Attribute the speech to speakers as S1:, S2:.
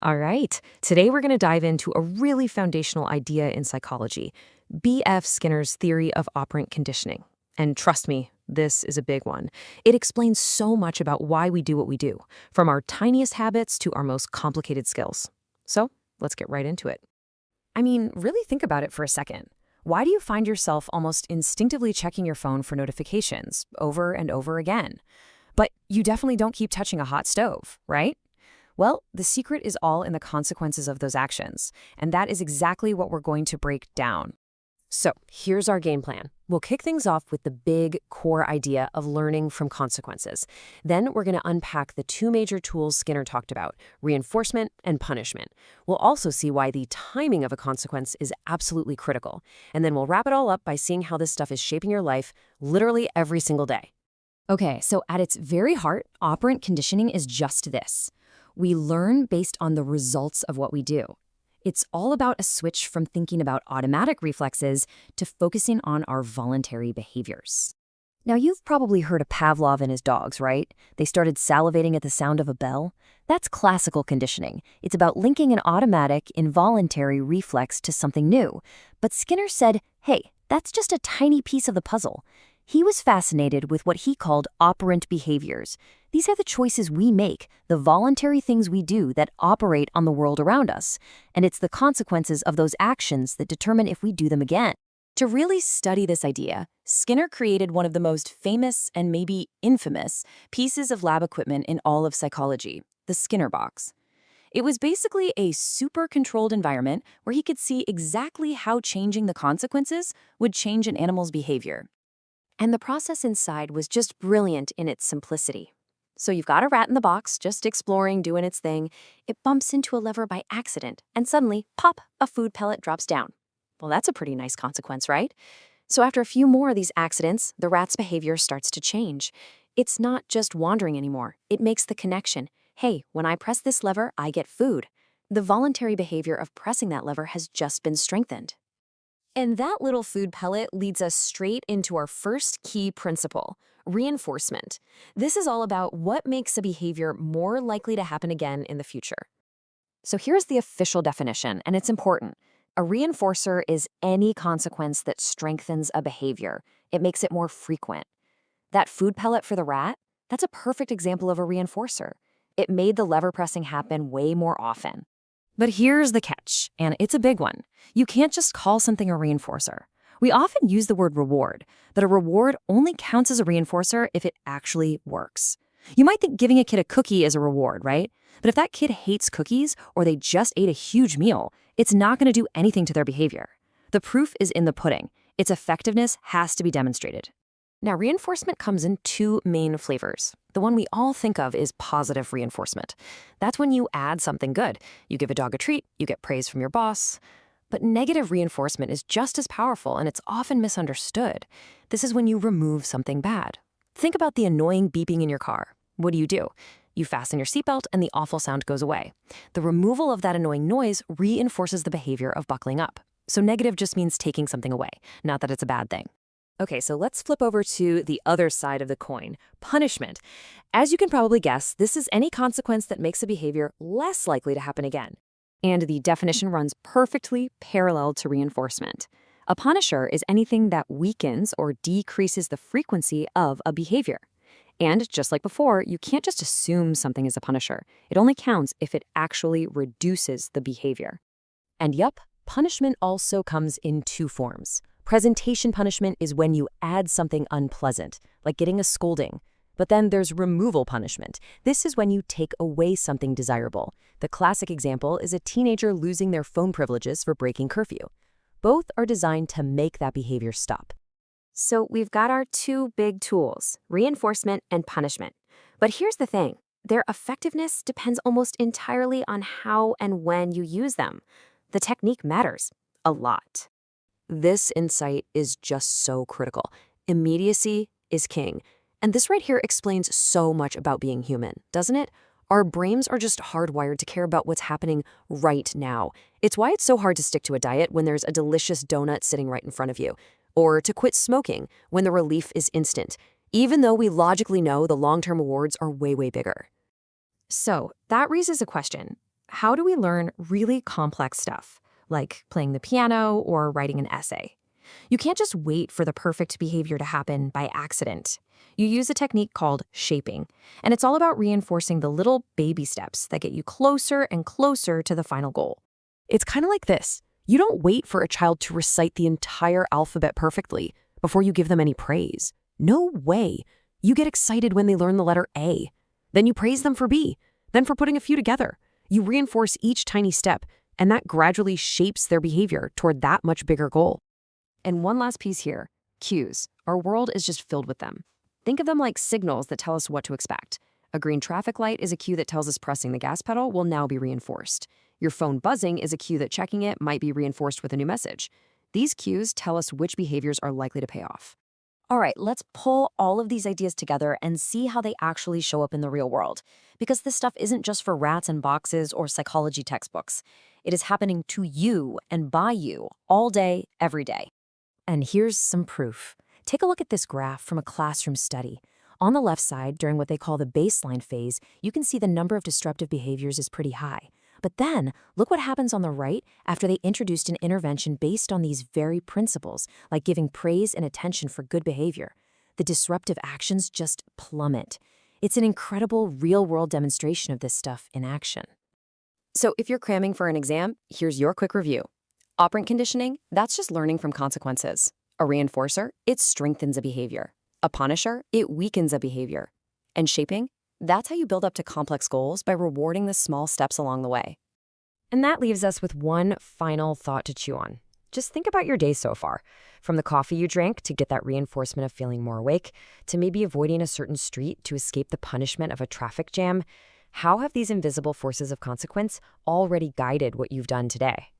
S1: All right, today we're going to dive into a really foundational idea in psychology, B.F. Skinner's theory of operant conditioning. And trust me, this is a big one. It explains so much about why we do what we do, from our tiniest habits to our most complicated skills. So let's get right into it. I mean, really think about it for a second. Why do you find yourself almost instinctively checking your phone for notifications over and over again? But you definitely don't keep touching a hot stove, right? Well, the secret is all in the consequences of those actions, and that is exactly what we're going to break down. So, here's our game plan. We'll kick things off with the big core idea of learning from consequences. Then we're going to unpack the two major tools Skinner talked about, reinforcement and punishment. We'll also see why the timing of a consequence is absolutely critical. And then we'll wrap it all up by seeing how this stuff is shaping your life literally every single day. Okay, so at its very heart, operant conditioning is just this. We learn based on the results of what we do. It's all about a switch from thinking about automatic reflexes to focusing on our voluntary behaviors. Now, you've probably heard of Pavlov and his dogs, right? They started salivating at the sound of a bell. That's classical conditioning. It's about linking an automatic, involuntary reflex to something new. But Skinner said, hey, that's just a tiny piece of the puzzle. He was fascinated with what he called operant behaviors. These are the choices we make, the voluntary things we do that operate on the world around us. And it's the consequences of those actions that determine if we do them again. To really study this idea, Skinner created one of the most famous and maybe infamous pieces of lab equipment in all of psychology, the Skinner box. It was basically a super controlled environment where he could see exactly how changing the consequences would change an animal's behavior. And the process inside was just brilliant in its simplicity. So you've got a rat in the box, just exploring, doing its thing. It bumps into a lever by accident, and suddenly, pop, a food pellet drops down. Well, that's a pretty nice consequence, right? So after a few more of these accidents, the rat's behavior starts to change. It's not just wandering anymore. It makes the connection. Hey, when I press this lever, I get food. The voluntary behavior of pressing that lever has just been strengthened. And that little food pellet leads us straight into our first key principle, reinforcement. This is all about what makes a behavior more likely to happen again in the future. So here's the official definition, and it's important. A reinforcer is any consequence that strengthens a behavior. It makes it more frequent. That food pellet for the rat, that's a perfect example of a reinforcer. It made the lever pressing happen way more often. But here's the catch, and it's a big one. You can't just call something a reinforcer. We often use the word reward, but a reward only counts as a reinforcer if it actually works. You might think giving a kid a cookie is a reward, right? But if that kid hates cookies or they just ate a huge meal, it's not going to do anything to their behavior. The proof is in the pudding. Its effectiveness has to be demonstrated. Now, reinforcement comes in two main flavors. The one we all think of is positive reinforcement. That's when you add something good. You give a dog a treat, you get praise from your boss. But negative reinforcement is just as powerful, and it's often misunderstood. This is when you remove something bad. Think about the annoying beeping in your car. What do? You fasten your seatbelt, and the awful sound goes away. The removal of that annoying noise reinforces the behavior of buckling up. So negative just means taking something away, not that it's a bad thing. Okay, so let's flip over to the other side of the coin, punishment. As you can probably guess, this is any consequence that makes a behavior less likely to happen again. And the definition runs perfectly parallel to reinforcement. A punisher is anything that weakens or decreases the frequency of a behavior. And just like before, you can't just assume something is a punisher. It only counts if it actually reduces the behavior. And yup, punishment also comes in two forms. Presentation punishment is when you add something unpleasant, like getting a scolding. But then there's removal punishment. This is when you take away something desirable. The classic example is a teenager losing their phone privileges for breaking curfew. Both are designed to make that behavior stop. So we've got our two big tools, reinforcement and punishment. But here's the thing. Their effectiveness depends almost entirely on how and when you use them. The technique matters a lot. This insight is just so critical. Immediacy is king. And this right here explains so much about being human, doesn't it? Our brains are just hardwired to care about what's happening right now. It's why it's so hard to stick to a diet when there's a delicious donut sitting right in front of you, or to quit smoking when the relief is instant, even though we logically know the long-term rewards are way, way bigger. So that raises a question. how do we learn really complex stuff, like playing the piano or writing an essay? You can't just wait for the perfect behavior to happen by accident. You use a technique called shaping, and it's all about reinforcing the little baby steps that get you closer and closer to the final goal.
S2: It's kind of like this. You don't wait for a child to recite the entire alphabet perfectly before you give them any praise. No way. You get excited when they learn the letter A. Then you praise them for B, then for putting a few together. You reinforce each tiny step, and that gradually shapes their behavior toward that much bigger goal.
S1: And one last piece here, cues. Our world is just filled with them. Think of them like signals that tell us what to expect. A green traffic light is a cue that tells us pressing the gas pedal will now be reinforced. Your phone buzzing is a cue that checking it might be reinforced with a new message. These cues tell us which behaviors are likely to pay off. All right, let's pull all of these ideas together and see how they actually show up in the real world. Because this stuff isn't just for rats and boxes or psychology textbooks. It is happening to you and by you all day, every day. And here's some proof. Take a look at this graph from a classroom study. On the left side, during what they call the baseline phase, you can see the number of disruptive behaviors is pretty high. But then, look what happens on the right after they introduced an intervention based on these very principles, like giving praise and attention for good behavior. The disruptive actions just plummet. It's an incredible real-world demonstration of this stuff in action. So if you're cramming for an exam, here's your quick review. Operant conditioning, that's just learning from consequences. A reinforcer, it strengthens a behavior. A punisher, it weakens a behavior. And shaping, that's how you build up to complex goals by rewarding the small steps along the way. And that leaves us with one final thought to chew on. Just think about your day so far. From the coffee you drank to get that reinforcement of feeling more awake, to maybe avoiding a certain street to escape the punishment of a traffic jam. How have these invisible forces of consequence already guided what you've done today?